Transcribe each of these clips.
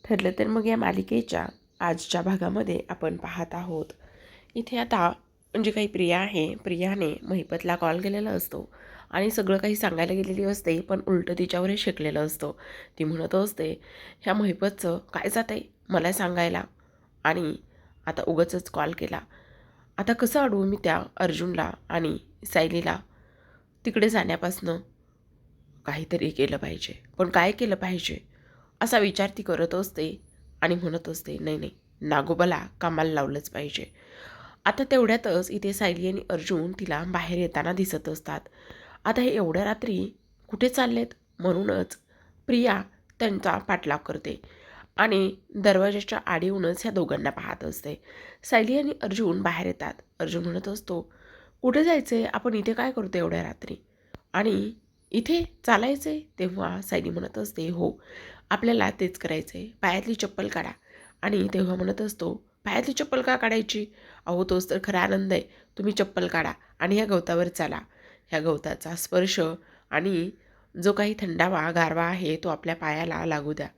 ठरलं तर मग या मालिकेच्या आजच्या भागामध्ये आपण पाहत आहोत. इथे आता म्हणजे काही प्रिया आहे, प्रियाने महिपतला कॉल केलेला असतो आणि सगळं काही सांगायला गेलेली असते, पण उलटं तिच्यावरही शेकलेलं असतं. ती म्हणत असते, ह्या महिपतचं काय जात आहे मला सांगायला, आणि आता उगाचच कॉल केला. आता कसं अडवू मी त्या अर्जुनला आणि सायलीला तिकडे जाण्यापासनं? काहीतरी केलं पाहिजे, पण काय केलं पाहिजे असा विचार ती करत असते आणि म्हणत असते, नाही नाही, नागोबाला कामाला लावलंच पाहिजे. आता तेवढ्यातच इथे सायली आणि अर्जुन तिला बाहेर येताना दिसत असतात. आता हे एवढ्या रात्री कुठे चाललेत म्हणूनच प्रिया त्यांचा पाठलाग करते आणि दरवाजाच्या आड येऊनच ह्या दोघांना पाहत असते. सायली आणि अर्जुन बाहेर येतात. अर्जुन म्हणत असतो, कुठे जायचंय आपण, इथे काय करतो एवढ्या रात्री आणि इथे चालायचंय? तेव्हा सायली म्हणत असते, हो आपल्याला तेच करायचंय, पायातली चप्पल काढा. आणि तेव्हा म्हणत असतो, पायातली चप्पल का काढायची? अहो तोच तर खरा आनंद आहे, तुम्ही चप्पल काढा आणि ह्या गवतावर चाला. ह्या गवताचा स्पर्श आणि जो काही थंडावा गारवा आहे तो आपल्या पायाला लागू द्या.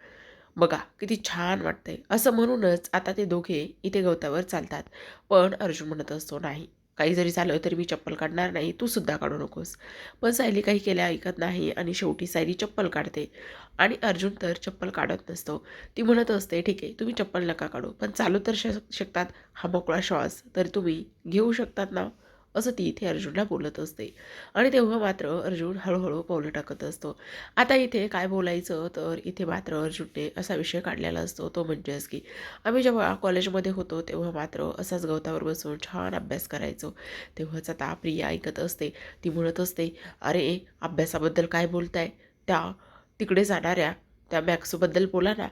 बघा किती छान वाटतंय. असं म्हणूनच आता ते दोघे इथे गवतावर चालतात. पण अर्जुन म्हणत असतो, नाही, काही जरी झालं तरी मी चप्पल काढणार नाही, तू सुद्धा काढू नकोस. पण सायली काही केल्या ऐकत नाही आणि शेवटी सायली चप्पल काढते आणि अर्जुन तर चप्पल काढत नसतो. ती म्हणत असते, ठीक आहे तुम्ही चप्पल नका काढू, पण चालू तर शकतात, हा मोकळा श्वास तर तुम्ही घेऊ शकतात ना, असं ती इथे अर्जुनला बोलत असते. आणि तेव्हा मात्र अर्जुन हळूहळू पावलं टाकत असतो. आता इथे काय बोलायचं, तर इथे मात्र अर्जुनने असा विषय काढलेला असतो, तो म्हणजेच की आम्ही जेव्हा कॉलेजमध्ये होतो तेव्हा मात्र असाच गवतावर बसून छान अभ्यास करायचो. तेव्हाच आता प्रिया ऐकत असते. ती म्हणत असते, अरे अभ्यासाबद्दल काय बोलताय, त्या तिकडे जाणाऱ्या त्या मॅक्सबद्दल बोला ना,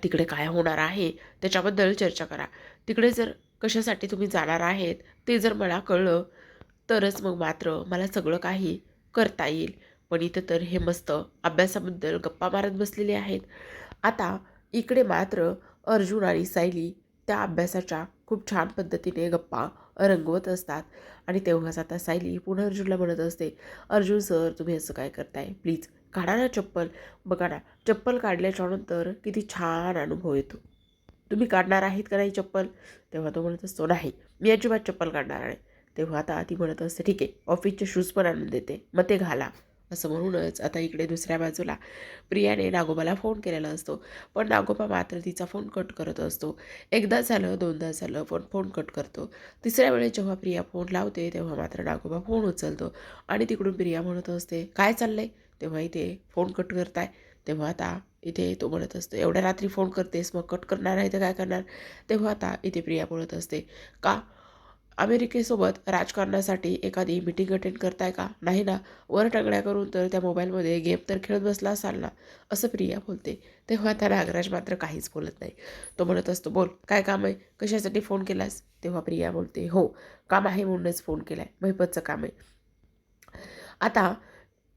तिकडे काय होणार आहे त्याच्याबद्दल चर्चा करा. तिकडे जर कशासाठी तुम्ही जाणार आहेत ते जर मला कळलं तरच मग मात्र मला सगळं काही करता येईल. पण इथं तर हे मस्त अभ्यासाबद्दल गप्पा मारत बसलेले आहेत. आता इकडे मात्र अर्जुन आणि सायली त्या अभ्यासाच्या खूप छान पद्धतीने गप्पा रंगवत असतात. आणि तेव्हाच आता सायली पुन्हा अर्जुनला म्हणत असते, अर्जुन सर तुम्ही असं काय करताय, प्लीज काढा ना चप्पल. बघा ना, चप्पल काढल्याच्यानंतर किती छान अनुभव येतो. तुम्ही काढणार आहेत का नाही चप्पल? तेव्हा तो म्हणत असतो, नाही मी अजिबात चप्पल काढणार आहे. तेव्हा आता ती म्हणत असते, ठीक आहे ऑफिसचे शूज पण आणून देते, मग ते घाला. असं म्हणूनच आता इकडे दुसऱ्या बाजूला प्रियाने नागोबाला फोन केलेला असतो. पण नागोबा मात्र तिचा फोन कट करत असतो. एकदा झालं दोनदा झालं पण फोन कट करतो. तिसऱ्या वेळेस जेव्हा प्रिया फोन लावते तेव्हा मात्र नागोबा फोन उचलतो आणि तिकडून प्रिया म्हणत असते, काय चाललंय? तेव्हा इथे फोन कट करताय. तेव्हा आता इथे तो म्हणत असतो, एवढ्या रात्री फोन करतेस मग कट करणार आहे तर काय करणार? तेव्हा आता इथे प्रिया बोलत असते, का अमेरिकेसोबत राजकारणासाठी एखादी मीटिंग अटेंड करताय का? नाही ना, वर टांगड्या करून तर त्या मोबाईलमध्ये गेम तर खेळत बसला असाल ना, असं प्रिया बोलते. तेव्हा त्या नागराज मात्र काहीच बोलत नाही. तो म्हणत असतो, बोल काय काम आहे, कशासाठी फोन केलास? तेव्हा प्रिया बोलते, हो काम आहे म्हणूनच फोन केलाय, महिपतचं काम आहे. आता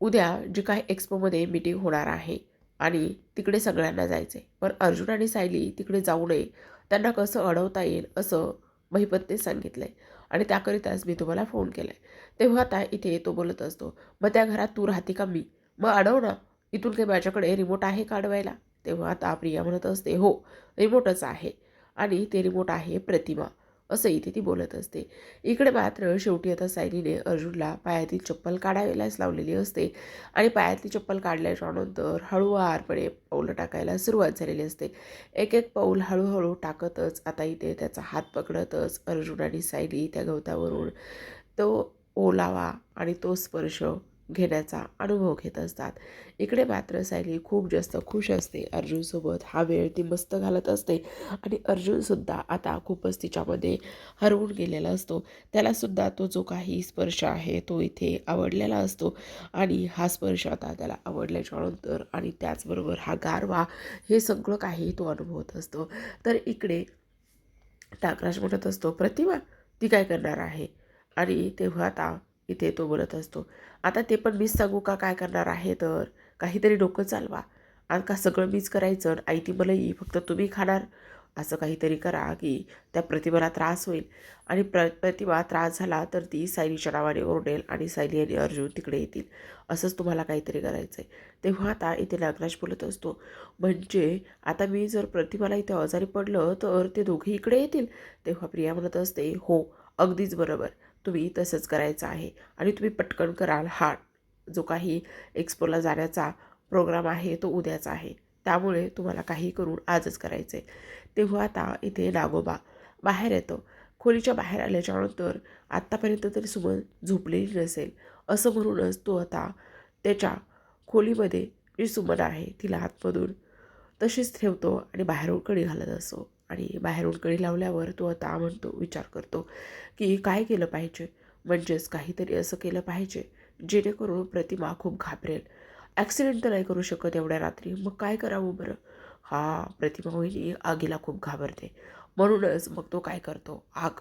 उद्या जी काही एक्स्पोमध्ये मीटिंग होणार आहे आणि तिकडे सगळ्यांना जायचं आहे, पण अर्जुन आणि सायली तिकडे जाऊ नये, त्यांना कसं अडवता येईल असं महिपतने सांगितलं आहे आणि त्याकरिताच मी तुम्हाला फोन केला आहे. तेव्हा आता इथे तो बोलत असतो, मग त्या घरात तू राहते का मी? मग अडव ना, इथून काही माझ्याकडे रिमोट आहे का अडवायला? तेव्हा आता प्रिया म्हणत असते, हो रिमोटच आहे आणि ते रिमोट आहे प्रतिमा, असं इथे ती बोलत असते. इकडे मात्र शेवटी आता सायलीने अर्जुनला पायातील चप्पल काढायलाच लावलेली असते आणि पायातली चप्पल काढल्याच्यानंतर हळूवारपणे पाऊलं टाकायला सुरुवात झालेली असते. एक एक पाऊल हळूहळू टाकतच आता इथे त्याचा हात पकडतच अर्जुन आणि सायली त्या गवतावरून तो ओलावा आणि तो स्पर्श घेण्याचा अनुभव घेत असतात. इकडे मात्र सायली खूप जास्त खुश असते. अर्जुनसोबत हा वेळ ती मस्त घालत असते आणि अर्जुनसुद्धा आता खूपच तिच्यामध्ये हरवून गेलेला असतो. त्यालासुद्धा तो जो काही स्पर्श आहे तो इथे आवडलेला असतो आणि हा स्पर्श आता त्याला आवडल्याच्यानंतर आणि त्याचबरोबर हा गारवा, हे सगळं काही तो अनुभवत असतो. तर इकडे नागराज म्हणत असतो, प्रतिमा ती काय करणार आहे? आणि तेव्हा आता इथे तो बोलत असतो, आता ते पण मीच सांगू का काय करणार आहे, तर काहीतरी डोकं चालवा. आणि का सगळं मीच करायचं, आई ती मलाई फक्त तुम्ही खाणार? असं काहीतरी करा की त्या प्रतिभाला त्रास होईल आणि प्रतिभा त्रास झाला तर ती सायलीच्या नावाने ओरडेल आणि सायली आणि अर्जुन तिकडे येतील. असंच तुम्हाला काहीतरी करायचं आहे. तेव्हा आता इथे नागराज बोलत असतो, म्हणजे आता मी जर प्रतिभाला इथे आजारी पडलं तर ते दोघे इकडे येतील. तेव्हा प्रिया म्हणत असते, हो अगदीच बरोबर, तुम्ही तसंच करायचं आहे आणि तुम्ही पटकन कराल. हा जो काही एक्सपोला जाण्याचा प्रोग्राम आहे तो उद्याचा आहे, त्यामुळे तुम्हाला काही करून आजच करायचं आहे. तेव्हा आता इथे नागोबा बाहेर येतो. खोलीच्या बाहेर आल्याच्यानंतर आत्तापर्यंत तरी सुमन झोपलेली नसेल असं म्हणूनच तो आता त्याच्या खोलीमध्ये जी सुमन आहे तिला आतमधून तशीच ठेवतो आणि बाहेरून कडी घालत असतो. आणि बाहेरून कडी लावल्यावर तो आता म्हणतो, विचार करतो की काय केलं पाहिजे, म्हणजेच काहीतरी असं केलं पाहिजे जेणेकरून प्रतिमा खूप घाबरेल. ॲक्सिडेंट तर नाही करू शकत एवढ्या रात्री, मग काय करावं बरं. प्रतिमा वहिनी आगीला खूप घाबरते, म्हणूनच मग तो काय करतो, आग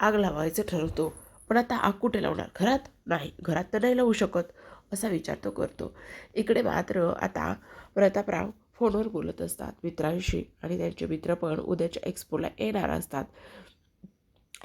आग लावायचं ठरवतो. पण आता आग कुठे लावणार, घरात नाही, घरात तर नाही लावू शकत असा विचार तो करतो. इकडे मात्र आता प्रतापराव फोनवर बोलत असतात मित्रांशी आणि त्यांचे मित्र पण उद्याच्या एक्सपोला येणार असतात.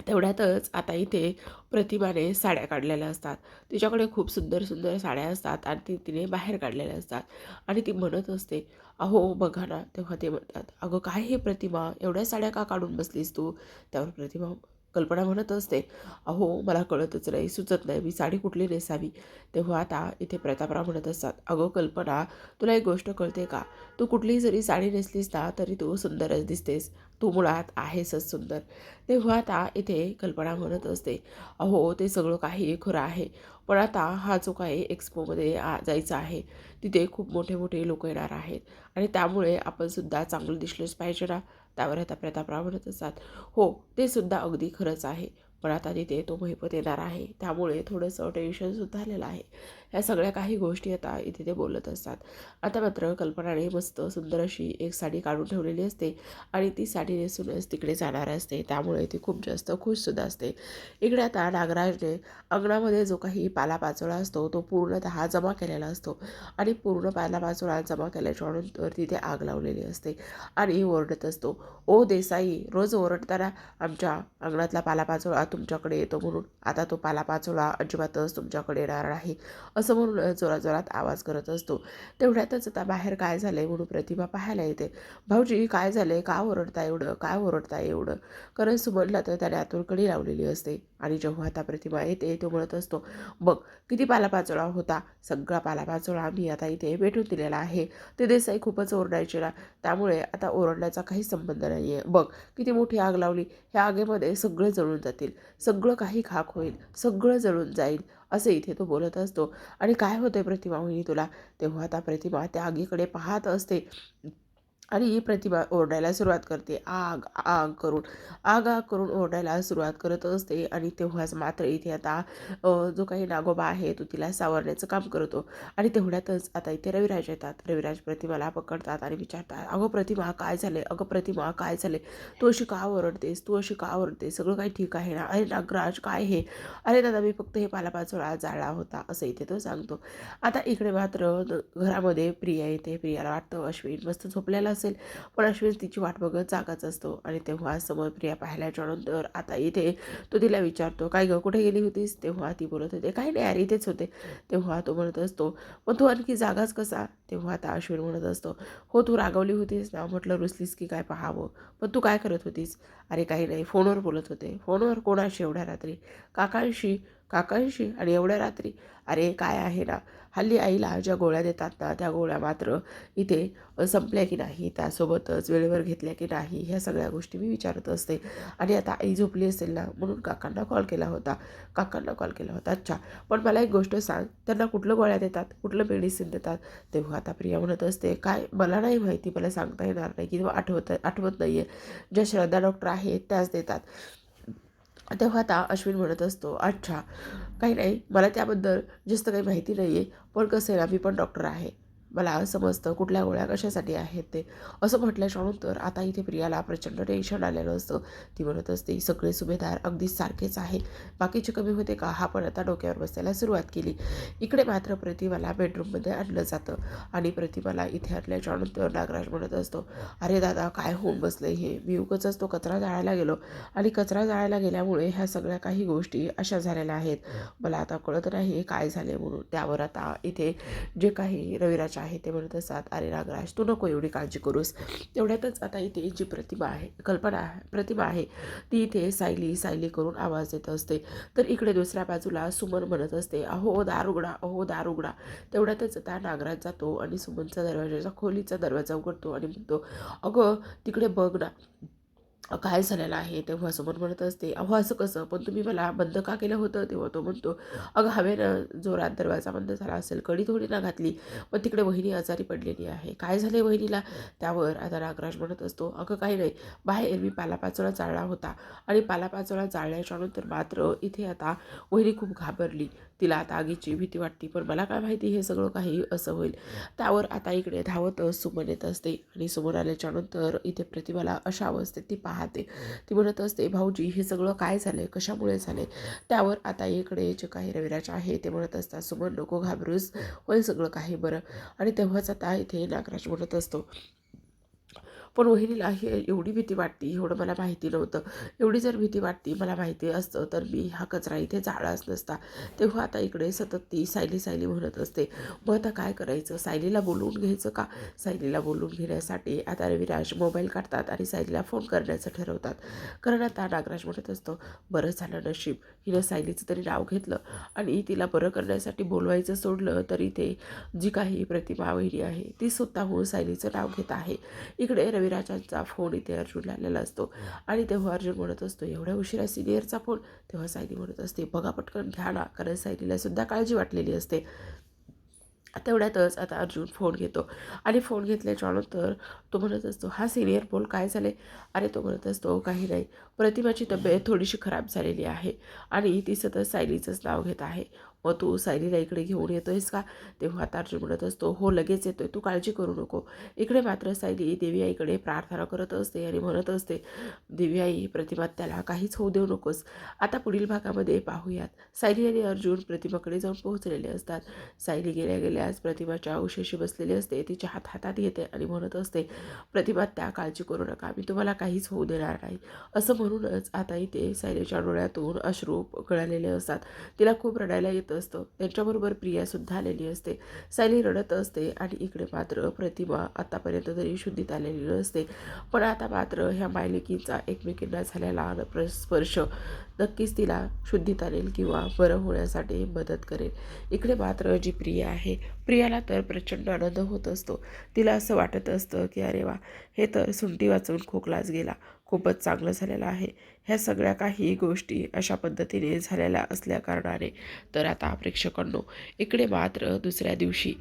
तेवढ्यातच आता इथे प्रतिमाने साड्या काढलेल्या असतात. तिच्याकडे खूप सुंदर सुंदर साड्या असतात आणि तिने बाहेर काढलेल्या असतात आणि ती म्हणत असते, अहो बघा ना. तेव्हा ते म्हणतात, अगं काय हे प्रतिमा, एवढ्या साड्या का काढून बसलीस तू. त्यावर प्रतिमा कल्पना म्हणत असते, अहो मला कळतच नाही, सुचत नाही मी साडी कुठली नेसावी. तेव्हा आता इथे प्रतापराव म्हणत असतात, अगं कल्पना, तुला एक गोष्ट कळते का, तू कुठलीही जरी साडी नेसलीस ना तरी तू सुंदरच दिसतेस, तू मुळात आहेसच सुंदर. तेव्हा आता इथे कल्पना म्हणत असते, अहो ते सगळं काही खरं आहे, पण आता हा जो काही एक्सपोमध्ये जायचा आहे तिथे खूप मोठे मोठे लोक येणार आहेत आणि त्यामुळे आपण सुद्धा चांगलं दिसलंच पाहिजे ना. त्यावर आता प्रतापराव म्हणत असतात, हो ते सुद्धा अगदी खरंच आहे, पण आता तिथे तो महिपत येणार आहे त्यामुळे थोडंसं टेन्शनसुद्धा आलेलं आहे. ह्या सगळ्या काही गोष्टी आता इथे ते बोलत असतात. आता मात्र कल्पनाने मस्त सुंदर अशी एक साडी काढून ठेवलेली असते आणि ती साडी नेसूनच तिकडे जाणार असते, त्यामुळे ती खूप जास्त खुशसुद्धा असते. इकडे आता नागराजने अंगणामध्ये जो काही पालापाचोळा असतो तो पूर्णतः जमा केलेला असतो आणि पूर्ण पालापाचोळा जमा केल्याच्यानंतर तिथे आग लावलेली असते आणि ओरडत असतो, ओ देसाई, रोज ओरडताना आमच्या अंगणातला पालापाचोळा तुमच्याकडे येतो म्हणून आता तो पालापाचोळा अजिबातच तुमच्याकडे येणार नाही, असं म्हणून जोराजोरात आवाज करत असतो. तेवढ्यातच आता बाहेर काय झालंय म्हणून प्रतिभा पाहायला येते. भाऊजी काय झालंय, का ओरडताय एवढं, काय ओरडताय एवढं. कारण सुमनला तर त्याने आतून कडी लावलेली असते आणि जेव्हा आता प्रतिभा येते तो म्हणत असतो, बघ किती पालापाचोळा होता, सगळा पालापाचोळा आम्ही आता इथे भेटून दिलेला आहे. ते देसाई खूपच ओरडायचे ना, त्यामुळे आता ओरडण्याचा काही संबंध नाही आहे. बघ किती मोठी आग लावली, ह्या आगीमध्ये सगळे जळून जातील, सगळं काही खाक होईल, सगळं जळून जाईल, असे इथे तो बोलत असतो. आणि काय होतंय प्रतिभा वहिनी तुला. तेव्हा आता प्रतिभा त्या आगीकडे पाहत असते आणि ही प्रतिभा ओरडायला सुरुवात करते, आग आग करून, आग आग करून ओरडायला सुरुवात करत असते. आणि तेव्हाच मात्र इथे आता जो काही नागोबा आहे तो तिला सावरण्याचं काम करतो. आणि तेवढ्यातच आता इथे रविराज येतात. रविराज प्रतिमाला पकडतात आणि विचारतात, अगं प्रतिमा काय झाले, अगं प्रतिमा काय झाले, तू अशी का ओरडतेस, तू अशी का ओरडतेस, सगळं काही ठीक आहे ना. अरे नागराज काय हे, अरे दादा मी फक्त हे पालापाचोळा जाळला होता, असं इथे तो सांगतो. आता इकडे मात्र घरामध्ये प्रिया येते. प्रियाला वाटतं अश्विन मस्त झोपलेला असेल, पण अश्विन तिची वाट बघत जागाच असतो. आणि तेव्हा समोर प्रिया पाहिल्याच्या नंतर आता इथे तो तिला विचारतो, काय गं कुठे गेली होतीस. तेव्हा ती बोलत होते, काही नाही यार इथेच होते. तेव्हा तो म्हणत असतो, पण तू आणखी जागाच कसा. तेव्हा आता अश्विन म्हणत असतो, हो तू रागवली होतीस ना, म्हटलं रुसलीस की काय पाहावं, पण तू काय करत होतीस. अरे काही नाही, फोनवर बोलत होते. फोनवर कोणाशी एवढ्या रात्री. काकांशी. काकांशी आणि एवढ्या रात्री. अरे काय आहे ना, हल्ली आईला ज्या गोळ्या देतात ना त्या गोळ्या मात्र इथे संपल्या की नाही, त्यासोबतच वेळेवर घेतल्या की नाही, ह्या सगळ्या गोष्टी मी विचारत असते. आणि आता आई झोपली असेल ना म्हणून काकांना कॉल केला होता. काकांना कॉल केला होता, अच्छा. पण मला एक गोष्ट सांग, त्यांना कुठलं गोळ्या देतात, कुठलं मेडिसिन देतात. तेव्हा आता प्रिया म्हणत असते, काय मला नाही माहिती, मला सांगता येणार नाही किंवा आठवत नाही आहे, ज्या श्रद्धा डॉक्टर आहेत त्याच देतात. तेव्हा आता अश्विन म्हणत असतो, अच्छा काही नाही, मला त्याबद्दल जास्त काही माहिती नाही आहे, पण कसं आहे ना मी पण डॉक्टर आहे. मला समजतं कुठल्या गोळ्या कशासाठी आहेत ते, असं म्हटल्याच्यानंतर आता इथे प्रियाला प्रचंड टेन्शन आलेलं असतं. ती म्हणत असते सगळे सुभेदार अगदीच सारखेच आहे, बाकीचे कमी होते का, हा पण आता डोक्यावर बसायला सुरुवात केली. इकडे मात्र प्रतिमाला बेडरूममध्ये आणलं जातं आणि प्रतिमाला इथे आणल्याच्यानंतर नागराज म्हणत असतो, अरे दादा काय होऊन बसलं हे, मी उगाचच तो कचरा जाळायला गेलो आणि कचरा जाळायला गेल्यामुळे ह्या सगळ्या काही गोष्टी अशा झालेल्या आहेत, मला आता कळत नाही काय झाले म्हणून. त्यावर आता इथे जे काही रविराज आहे ते म्हणत असतात, अरे नागराज तू नको एवढी काळजी करूस. तेवढ्यातच आता इथे जी प्रतिमा आहे प्रतिमा आहे ती इथे सायली सायली करून आवाज देत असते. तर इकडे दुसऱ्या बाजूला सुमन म्हणत असते, अहो दार उघडा, अहो दार उघडा. तेवढ्यातच आता नागराज जातो आणि सुमनचा दरवाजाचा खोलीचा दरवाजा उघडतो आणि म्हणतो, अगं तिकडे बघ ना काय झालेलं आहे. तेव्हा सुमन म्हणत असते, अहो असं कसं, पण तुम्ही मला बंद का केलं होतं. तेव्हा तो म्हणतो, अगं हवेनं जोरात दरवाजा बंद झाला असेल, कडी थोडी ना घातली, पण तिकडे वहिनी आजारी पडलेली आहे, काय झाले वहिनीला. त्यावर आता नागराज म्हणत असतो, अगं काही नाही, बाहेर मी पालापाचोळा जाळला होता आणि पालापाचोळा जाळल्याच्या नंतर मात्र इथे आता वहिनी खूप घाबरली, तिला आता आगीची भीती वाटते, पण मला काय माहिती हे सगळं काही असं होईल. त्यावर आता इकडे धावत सुमन येत असते आणि समोर आल्याच्या नंतर इथे प्रतिभाला अशा अवस्थेत ती पाहते. ती म्हणत असते, भाऊजी हे सगळं काय झालंय, कशामुळे झाले. त्यावर आता इकडे जे काही रविराज आहे ते म्हणत असतात, सुमन नको घाबरूस, होईल सगळं काही बरं. आणि तेव्हाच आता इथे नागराज म्हणत असतो, पण वहिनीला ही एवढी भीती वाटते एवढं मला माहिती नव्हतं, एवढी जर भीती वाटते मला माहिती असतं तर मी हा कचरा इथे जाळाच नसता. तेव्हा आता इकडे सतत ती सायली सायली म्हणत असते. मग आता काय करायचं, सायलीला बोलवून घ्यायचं का. सायलीला बोलवून घेण्यासाठी आता रविराज मोबाईल काढतात आणि सायलीला फोन करण्याचं ठरवतात. कारण आता नागराज म्हणत असतो, बरं झालं नशीब हिनं सायलीचं तरी नाव घेतलं आणि तिला बरं करण्यासाठी बोलवायचं सोडलं, तरी ते जी काही प्रतिमा वहिनी आहे ती स्वतःहून सायलीचं नाव घेत आहे. इकडे रविराजांचा फोन इथे अर्जुनला आलेला असतो आणि तेव्हा अर्जुन म्हणत असतो, एवढ्या उशिरा सिनियरचा फोन. तेव्हा सायली म्हणत असते, बघा पटकन घ्या ना, कारण सायलीला सुद्धा काळजी वाटलेली असते. तेवढ्यातच आता अर्जुन फोन घेतो आणि फोन घेतल्याच्यानंतर तो म्हणत असतो, हा सिनियर बोल काय झाले. अरे तो म्हणत असतो, काही नाही, प्रतिमाची तब्येत थोडीशी खराब झालेली आहे आणि ती सतत सायलीचंच नाव घेत आहे, मग तू सायलीला इकडे घेऊन येतोयस का. तेव्हा आता अर्जुन म्हणत असतो, हो लगेच येतोय, तू काळजी करू नको. इकडे मात्र सायली देवी आईकडे प्रार्थना करत असते आणि म्हणत असते, देवी आई प्रतिमा त्याला काहीच होऊ देऊ नकोस. आता पुढील भागामध्ये पाहूयात. सायली आणि अर्जुन प्रतिमाकडे जाऊन पोहोचलेले असतात. सायली गेल्या गेल्याच प्रतिमाच्या उशीशी बसलेली असते, तिच्या हातात घेते आणि म्हणत असते, प्रतिमा त्या काळजी करू नका, मी तुम्हाला काहीच होऊ देणार नाही. असं म्हणूनच आता इथे सायलीच्या डोळ्यातून अश्रू गळालेले असतात. तिला खूप रडायला येत असतं. त्यांच्याबरोबर प्रियासुद्धा आलेली असते. सायली रडत असते आणि इकडे मात्र प्रतिमा आतापर्यंत तरी शुद्धीत आलेली नसते, पण आता मात्र ह्या मायलेकीचा एकमेकींना झालेला स्पर्श नक्कीच तिला शुद्धीत आणेल किंवा बरं होण्यासाठी मदत करेल. इकडे मात्र जी प्रिया आहे, प्रियाला तर प्रचंड आनंद होत असतो. तिला असं वाटत असतं की अरे वा, हे तर सुंठी वाचून खोकलाच गेला, खूपच चांगलं झालेलं आहे. ह्या सगळ्या काही गोष्टी अशा पद्धतीने झालेल्या असल्या कारणाने तर आता प्रेक्षकांनो इकडे मात्र दुसऱ्या दिवशी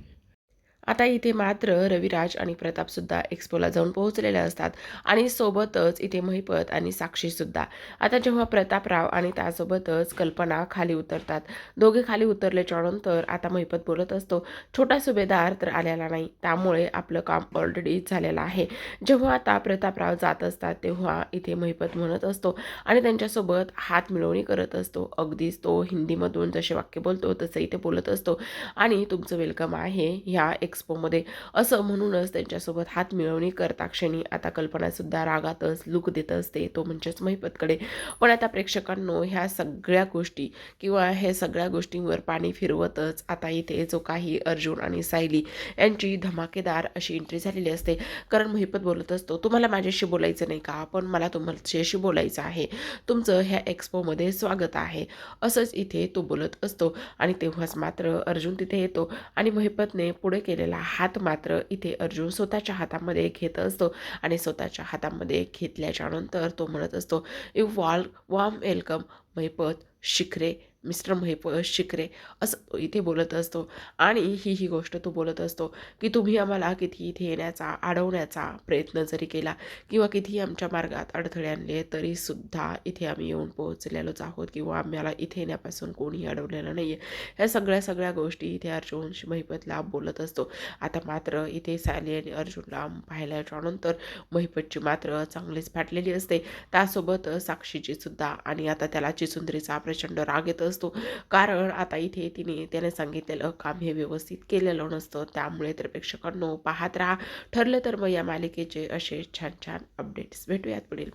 आता इथे मात्र रविराज आणि प्रतापसुद्धा एक्स्पोला जाऊन पोहोचलेले असतात आणि सोबतच इथे महिपत आणि साक्षीसुद्धा. आता जेव्हा प्रतापराव आणि त्यासोबतच कल्पना खाली उतरतात, दोघे खाली उतरल्याच्या नंतर आता महिपत बोलत असतो, छोटा सुभेदार तर आलेला नाही, त्यामुळे आपलं काम ऑलरेडी झालेलं आहे. जेव्हा आता प्रतापराव जात असतात तेव्हा इथे महिपत म्हणत असतो आणि त्यांच्यासोबत हात मिळवणी करत असतो. अगदीच तो हिंदीमधून जसे वाक्य बोलतो तसं इथे बोलत असतो आणि तुमचं वेलकम आहे ह्या एक्स्पोमध्ये, असं म्हणूनच त्यांच्यासोबत हात मिळवणी करता क्षणी आता कल्पनासुद्धा रागातच लुक देत असते, तो म्हणजेच महिपतकडे. पण आता प्रेक्षकांनो ह्या सगळ्या गोष्टी किंवा हे सगळ्या गोष्टींवर पाणी फिरवतच आता इथे जो काही अर्जुन आणि सायली यांची धमाकेदार अशी एंट्री झालेली असते. कारण महिपत बोलत असतो, तुम्हाला माझ्याशी बोलायचं नाही का, पण मला तुमच्याशी बोलायचं आहे, तुमचं ह्या एक्स्पोमध्ये स्वागत आहे, असंच इथे तो बोलत असतो. आणि तेव्हाच मात्र अर्जुन तिथे येतो आणि महिपतने पुढे केलेला हात मात्र इथे अर्जुन स्वतःच्या हातामध्ये घेत असतो आणि स्वतःच्या हातामध्ये घेतल्याच्या नंतर तो म्हणत असतो, यू वॉर्म वेलकम महिपत शिखरे मिस्टर महिप शिकरे असं तो इथे बोलत असतो. आणि ही गोष्ट तो बोलत असतो की तुम्ही आम्हाला किती इथे येण्याचा अडवण्याचा प्रयत्न जरी केला किंवा कितीही आमच्या मार्गात अडथळे आणले तरीसुद्धा इथे आम्ही येऊन पोहोचलेलोच आहोत किंवा आम्हाला इथे येण्यापासून कोणीही अडवलेलं नाही आहे. ह्या सगळ्या गोष्टी इथे अर्जुन महिपतला बोलत असतो. आता मात्र इथे सायली आणि अर्जुनला पाहिल्याच्यानंतर महिपतची मात्र चांगलीच फाटलेली असते. त्यासोबत साक्षीची सुद्धा. आणि आता त्याला चिचुंद्रीचा प्रचंड राग येत असतो, कारण आता इथे त्याने सांगितलेलं काम हे व्यवस्थित केलेलं नसतं. त्यामुळे तर प्रेक्षकांनो पाहत राहा. ठरलं तर मग या मालिकेचे असे छान छान अपडेट्स भेटूयात पुढील